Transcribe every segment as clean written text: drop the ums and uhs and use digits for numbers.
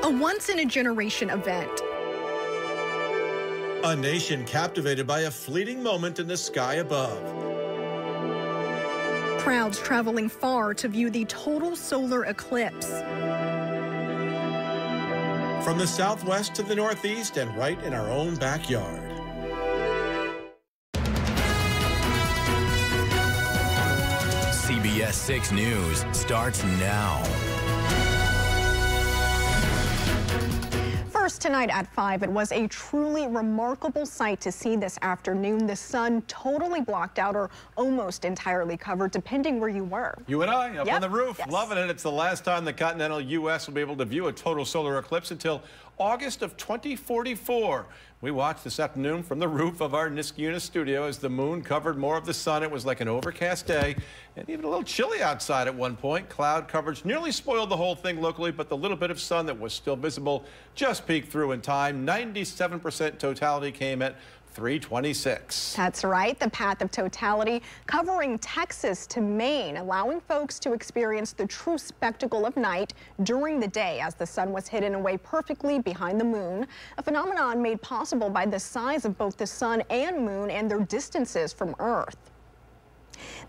A once-in-a-generation event. A nation captivated by a fleeting moment in the sky above. Crowds traveling far to view the total solar eclipse. From the southwest to the northeast and right in our own backyard. CBS 6 News starts now. First tonight at 5, it was a truly remarkable sight to see this afternoon. The sun totally blocked out or almost entirely covered, depending where you were. You and I up on the roof, yes. Loving it. It's the last time the continental U.S. will be able to view a total solar eclipse until August of 2044. We watched this afternoon from the roof of our Niskayuna studio as the moon covered more of the sun. It was like an overcast day and even a little chilly outside at one point. Cloud coverage nearly spoiled the whole thing locally, but the little bit of sun that was still visible just peeked through in time. 97% totality came at 3:26. That's right. The path of totality covering Texas to Maine, allowing folks to experience the true spectacle of night during the day as the sun was hidden away perfectly behind the moon, a phenomenon made possible by the size of both the sun and moon and their distances from Earth.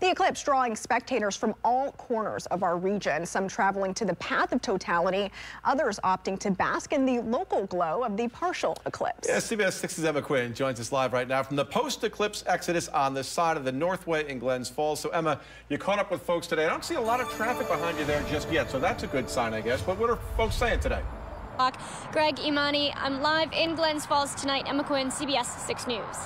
The eclipse drawing spectators from all corners of our region, some traveling to the path of totality, others opting to bask in the local glow of the partial eclipse. Yeah, CBS 6's Emma Quinn joins us live right now from the post-eclipse exodus on the side of the Northway in Glens Falls. So, Emma, you caught up with folks today. I don't see a lot of traffic behind you there just yet, so that's a good sign, I guess. But what are folks saying today? Greg, Imani, I'm live in Glens Falls tonight. Emma Quinn, CBS 6 News.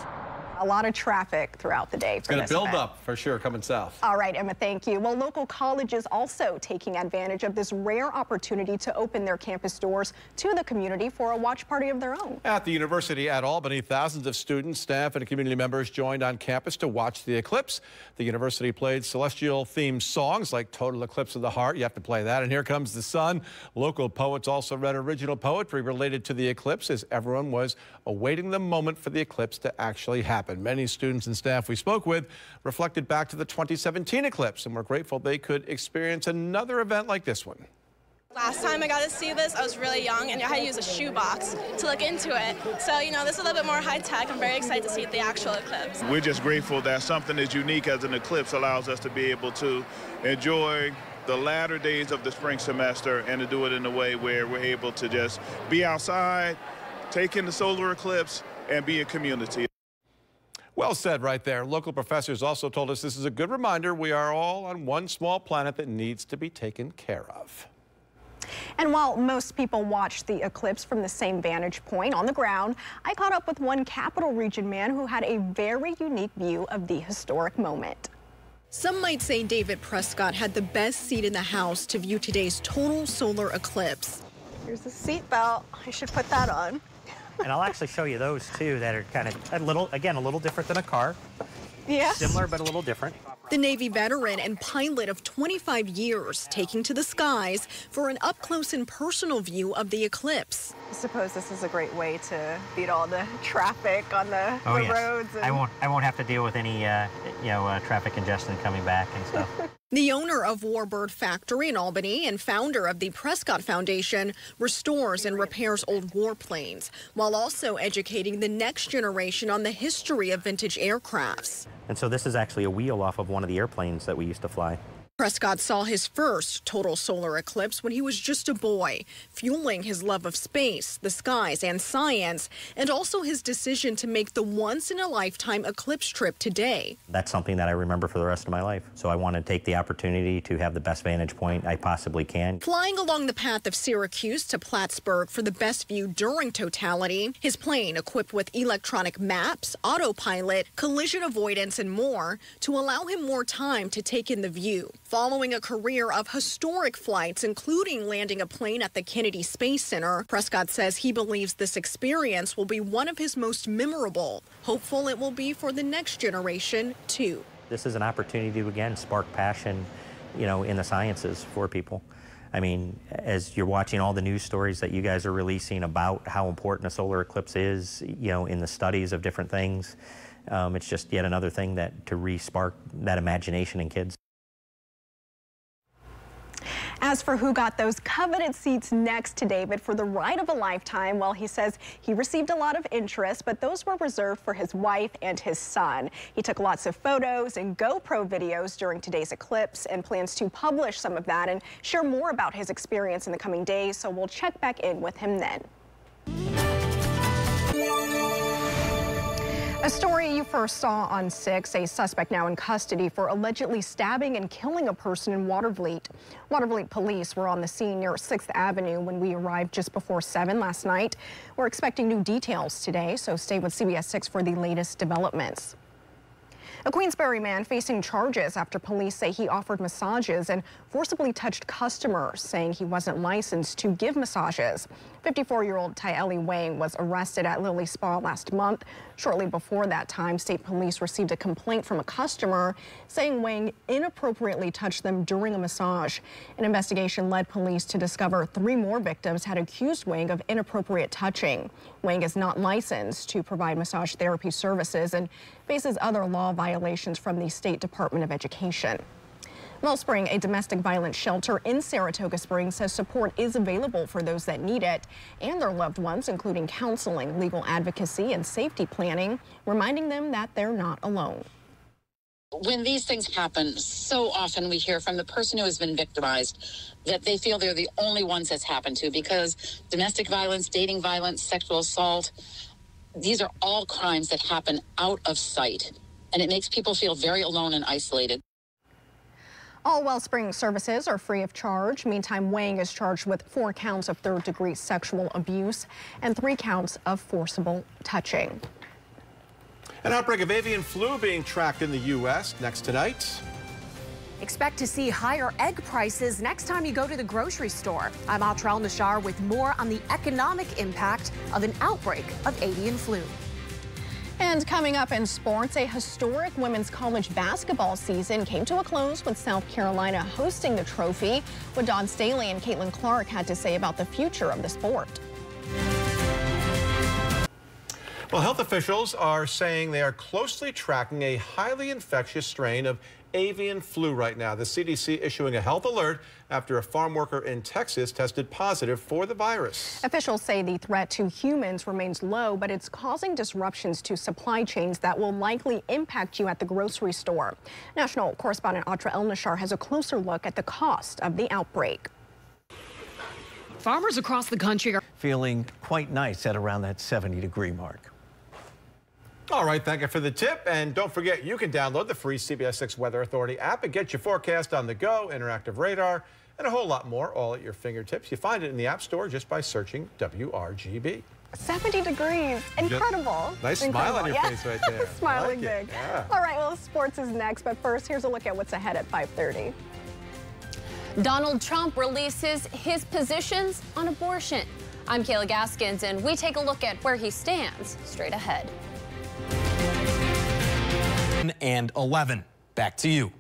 A lot of traffic throughout the day for this event. It's going to build event. up for sure coming south. All right, Emma, thank you. Well, local colleges also taking advantage of this rare opportunity to open their campus doors to the community for a watch party of their own. At the University at Albany, thousands of students, staff, and community members joined on campus to watch the eclipse. The university played celestial-themed songs like Total Eclipse of the Heart. You have to play that. And Here Comes the Sun. Local poets also read original poetry related to the eclipse as everyone was awaiting the moment for the eclipse to actually happen. Many students and staff we spoke with reflected back to the 2017 eclipse and were grateful they could experience another event like this one. Last time I got to see this, I was really young and I had to use a shoebox to look into it. So, you know, this is a little bit more high-tech. I'm very excited to see the actual eclipse. We're just grateful that something as unique as an eclipse allows us to be able to enjoy the latter days of the spring semester and to do it in a way where we're able to just be outside, take in the solar eclipse, and be a community. Well said right there. Local professors also told us this is a good reminder we are all on one small planet that needs to be taken care of. And while most people watched the eclipse from the same vantage point on the ground, I caught up with one Capital Region man who had a very unique view of the historic moment. Some might say David Prescott had the best seat in the house to view today's total solar eclipse. Here's the seat belt. I should put that on. And I'll actually show you those, too, that are kind of a little different than a car. Yes. Similar, but a little different. The Navy veteran and pilot of 25 years taking to the skies for an up-close and personal view of the eclipse. I suppose this is a great way to beat all the traffic on the roads. And... I won't have to deal with any, traffic congestion coming back and stuff. The owner of Warbird Factory in Albany and founder of the Prescott Foundation restores and repairs old warplanes, while also educating the next generation on the history of vintage aircrafts. And so this is actually a wheel off of one of the airplanes that we used to fly. Prescott saw his first total solar eclipse when he was just a boy, fueling his love of space, the skies, and science, and also his decision to make the once-in-a-lifetime eclipse trip today. That's something that I remember for the rest of my life. So I want to take the opportunity to have the best vantage point I possibly can. Flying along the path of Syracuse to Plattsburgh for the best view during totality, his plane equipped with electronic maps, autopilot, collision avoidance, and more to allow him more time to take in the view. Following a career of historic flights, including landing a plane at the Kennedy Space Center, Prescott says he believes this experience will be one of his most memorable. Hopeful it will be for the next generation, too. This is an opportunity to, again, spark passion, in the sciences for people. I mean, as you're watching all the news stories that you guys are releasing about how important a solar eclipse is, in the studies of different things, it's just yet another thing to re-spark that imagination in kids. As for who got those coveted seats next to David for the ride of a lifetime, well, he says he received a lot of interest, but those were reserved for his wife and his son. He took lots of photos and GoPro videos during today's eclipse and plans to publish some of that and share more about his experience in the coming days, so we'll check back in with him then. A story you first saw on 6, a suspect now in custody for allegedly stabbing and killing a person in Watervliet. Watervliet police were on the scene near 6th Avenue when we arrived just before 7 last night. We're expecting new details today, so stay with CBS 6 for the latest developments. A Queensbury man facing charges after police say he offered massages and forcibly touched customers, saying he wasn't licensed to give massages. 54-year-old Tyeli Wang was arrested at Lily Spa last month. Shortly before that time, state police received a complaint from a customer saying Wang inappropriately touched them during a massage. An investigation led police to discover 3 more victims had accused Wang of inappropriate touching. Wang is not licensed to provide massage therapy services and faces other law violations from the State Department of Education. Wellspring, a domestic violence shelter in Saratoga Springs, says support is available for those that need it and their loved ones, including counseling, legal advocacy, and safety planning, reminding them that they're not alone. When these things happen, so often we hear from the person who has been victimized that they feel they're the only ones that's happened to, because domestic violence, dating violence, sexual assault, these are all crimes that happen out of sight, and it makes people feel very alone and isolated. All Wellspring services are free of charge. Meantime, Wang is charged with 4 counts of third-degree sexual abuse and 3 counts of forcible touching. An outbreak of avian flu being tracked in the U.S. next tonight. Expect to see higher egg prices next time you go to the grocery store. I'm Atra Al-Nashar with more on the economic impact of an outbreak of avian flu. And coming up in sports, a historic women's college basketball season came to a close with South Carolina hosting the trophy. What Dawn Staley and Caitlin Clark had to say about the future of the sport. Well, health officials are saying they are closely tracking a highly infectious strain of avian flu right now. The CDC issuing a health alert after a farm worker in Texas tested positive for the virus. Officials say the threat to humans remains low, but it's causing disruptions to supply chains that will likely impact you at the grocery store. National correspondent Atra El-Nashar has a closer look at the cost of the outbreak. Farmers across the country are feeling quite nice at around that 70-degree mark. All right, thank you for the tip. And don't forget, you can download the free CBS 6 Weather Authority app and get your forecast on the go, interactive radar, and a whole lot more, all at your fingertips. You find it in the App Store just by searching WRGB. 70 degrees. Incredible. Nice smile on your face right there. Smiling like big. Yeah. All right, well, sports is next. But first, here's a look at what's ahead at 5:30. Donald Trump releases his positions on abortion. I'm Kayla Gaskins, and we take a look at where he stands straight ahead. And 11. Back to you.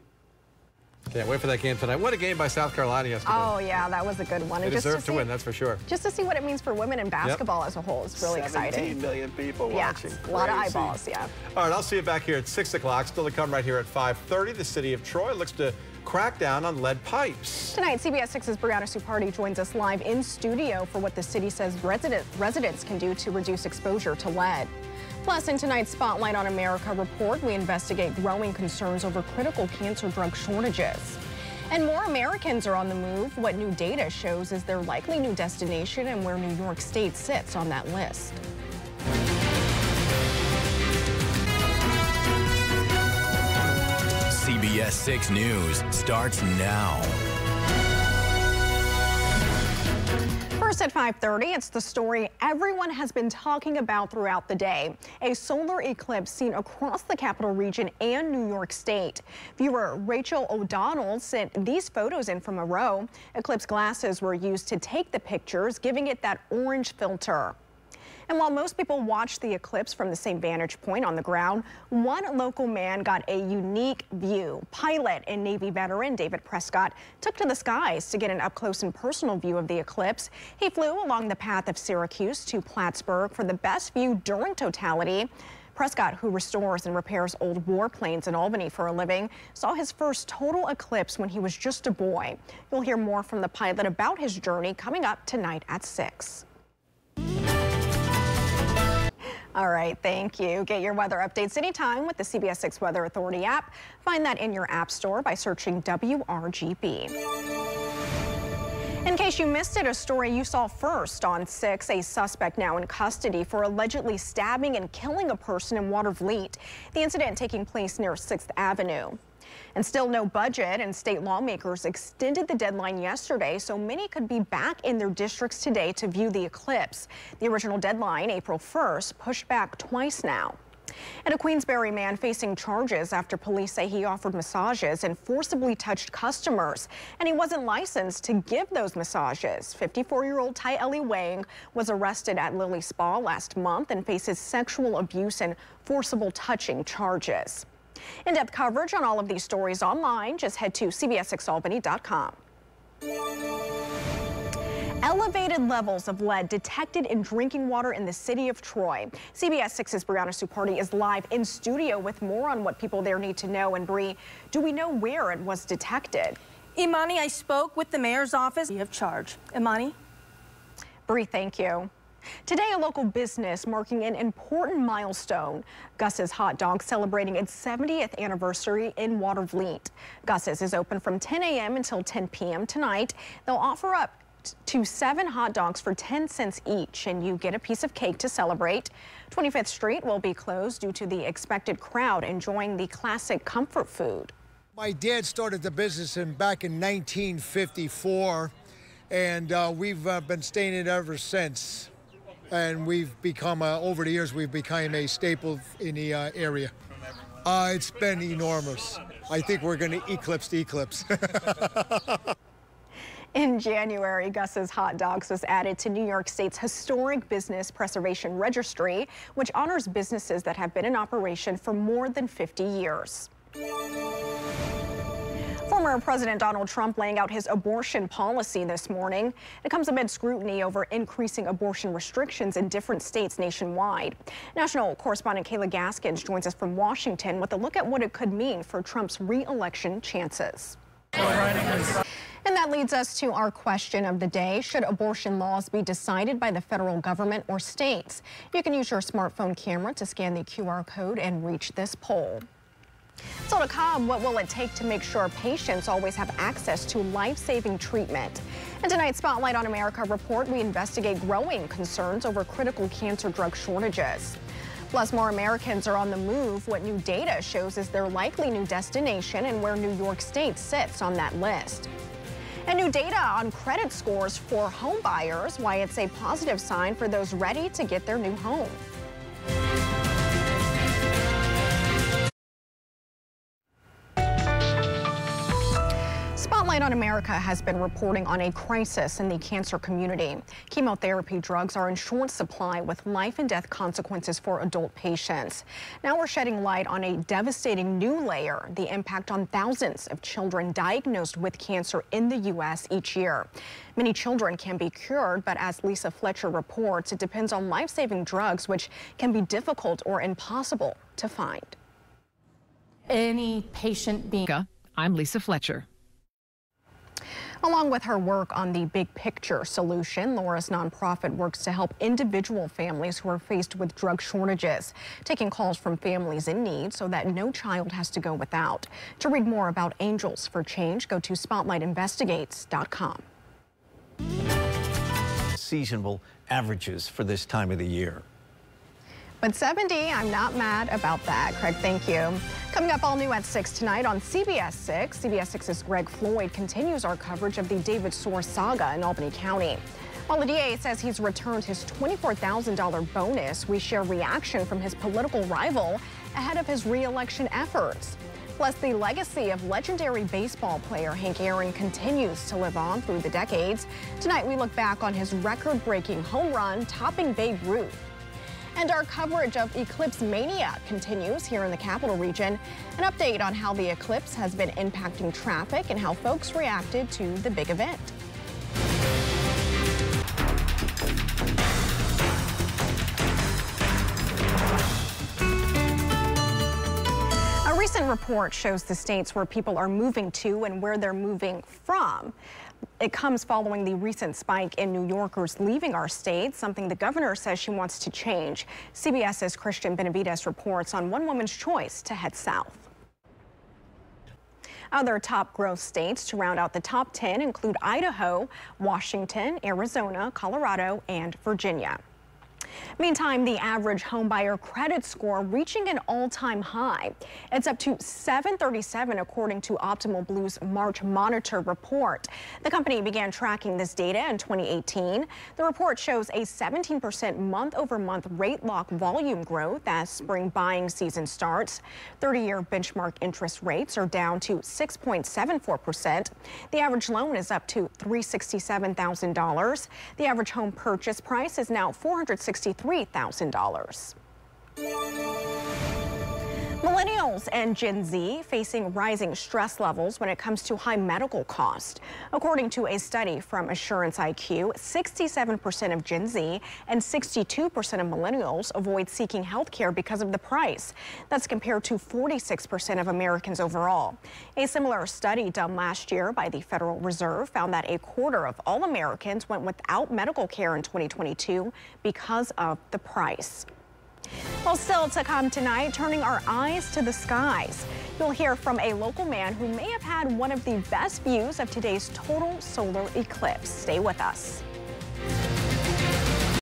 Can't wait for that game tonight. What a game by South Carolina yesterday. Oh, yeah, that was a good one. They deserve to win, that's for sure. Just to see what it means for women in basketball as a whole is really exciting. 17 million people watching. A lot of eyeballs, yeah. All right, I'll see you back here at 6 o'clock. Still to come right here at 5:30. The city of Troy looks to crack down on lead pipes. Tonight, CBS 6's Brianna Supardi joins us live in studio for what the city says residents can do to reduce exposure to lead. Plus, in tonight's Spotlight on America report, we investigate growing concerns over critical cancer drug shortages. And more Americans are on the move. What new data shows is their likely new destination and where New York State sits on that list. CBS 6 News starts now. First at 5:30, it's the story everyone has been talking about throughout the day. A solar eclipse seen across the capital region and New York State. Viewer Rachel O'Donnell sent these photos in from a row. Eclipse glasses were used to take the pictures, giving it that orange filter. And while most people watched the eclipse from the same vantage point on the ground, one local man got a unique view. Pilot and Navy veteran David Prescott took to the skies to get an up-close and personal view of the eclipse. He flew along the path of Syracuse to Plattsburgh for the best view during totality. Prescott, who restores and repairs old warplanes in Albany for a living, saw his first total eclipse when he was just a boy. You'll hear more from the pilot about his journey coming up tonight at 6. All right, thank you. Get your weather updates anytime with the CBS 6 Weather Authority app. Find that in your app store by searching WRGB. In case you missed it, a story you saw first on 6, a suspect now in custody for allegedly stabbing and killing a person in Watervliet. The incident taking place near 6th Avenue. And still no budget, and state lawmakers extended the deadline yesterday so many could be back in their districts today to view the eclipse. The original deadline, April 1st, pushed back twice now. And a Queensbury man facing charges after police say he offered massages and forcibly touched customers. And he wasn't licensed to give those massages. 54-year-old Ty Ellie Wang was arrested at Lily Spa last month and faces sexual abuse and forcible touching charges. In-depth coverage on all of these stories online. Just head to CBS6Albany.com. Elevated levels of lead detected in drinking water in the city of Troy. CBS 6's Brianna Supardi is live in studio with more on what people there need to know. And Bree, do we know where it was detected? Imani, I spoke with the mayor's office of charge. Imani? Bree, thank you. Today, a local business marking an important milestone. Gus's Hot Dog celebrating its 70th anniversary in Watervliet. Gus's is open from 10 a.m. until 10 p.m. tonight. They'll offer up to 7 hot dogs for 10 cents each, and you get a piece of cake to celebrate. 25th Street will be closed due to the expected crowd enjoying the classic comfort food. My dad started the business back in 1954, and we've been staying in it ever since. And we've become, over the years, we've become a staple in the area. It's been enormous. I think we're going to eclipse the eclipse. In January, Gus's Hot Dogs was added to New York State's Historic Business Preservation Registry, which honors businesses that have been in operation for more than 50 years. Former President Donald Trump laying out his abortion policy this morning. It comes amid scrutiny over increasing abortion restrictions in different states nationwide. National correspondent Kayla Gaskins joins us from Washington with a look at what it could mean for Trump's re-election chances. And that leads us to our question of the day. Should abortion laws be decided by the federal government or states? You can use your smartphone camera to scan the QR code and reach this poll. So to come, what will it take to make sure patients always have access to life-saving treatment? In tonight's Spotlight on America report, we investigate growing concerns over critical cancer drug shortages. Plus, more Americans are on the move. What new data shows is their likely new destination and where New York State sits on that list. And new data on credit scores for home buyers, why it's a positive sign for those ready to get their new home. Spotlight on America has been reporting on a crisis in the cancer community. Chemotherapy drugs are in short supply with life and death consequences for adult patients. Now we're shedding light on a devastating new layer, the impact on thousands of children diagnosed with cancer in the U.S. each year. Many children can be cured, but as Lisa Fletcher reports, it depends on life-saving drugs, which can be difficult or impossible to find. Any patient being... I'm Lisa Fletcher. Along with her work on the Big Picture solution, Laura's nonprofit works to help individual families who are faced with drug shortages, taking calls from families in need so that no child has to go without. To read more about Angels for Change, go to SpotlightInvestigates.com. Seasonal averages for this time of the year. But 70, I'm not mad about that. Craig, thank you. Coming up all new at 6 tonight on CBS 6. CBS 6's Greg Floyd continues our coverage of the David Soar saga in Albany County. While the DA says he's returned his $24,000 bonus, we share reaction from his political rival ahead of his re-election efforts. Plus, the legacy of legendary baseball player Hank Aaron continues to live on through the decades. Tonight, we look back on his record-breaking home run, topping Babe Ruth. And our coverage of eclipse mania continues here in the capital region. An update on how the eclipse has been impacting traffic and how folks reacted to the big event. A recent report shows the states where people are moving to and where they're moving from. It comes following the recent spike in New Yorkers leaving our state, something the governor says she wants to change. CBS's Christian Benavides reports on one woman's choice to head south. Other top growth states to round out the top 10 include Idaho, Washington, Arizona, Colorado, and Virginia. Meantime, the average homebuyer credit score reaching an all-time high. It's up to 737 according to Optimal Blue's March Monitor report. The company began tracking this data in 2018. The report shows a 17% month-over-month rate lock volume growth as spring buying season starts. 30-year benchmark interest rates are down to 6.74%. The average loan is up to $367,000. The average home purchase price is now $463,000. Millennials and Gen Z facing rising stress levels when it comes to high medical costs. According to a study from Assurance IQ, 67% of Gen Z and 62% of millennials avoid seeking health care because of the price. That's compared to 46% of Americans overall. A similar study done last year by the Federal Reserve found that a quarter of all Americans went without medical care in 2022 because of the price. Well, still to come tonight, turning our eyes to the skies. You'll hear from a local man who may have had one of the best views of today's total solar eclipse. Stay with us.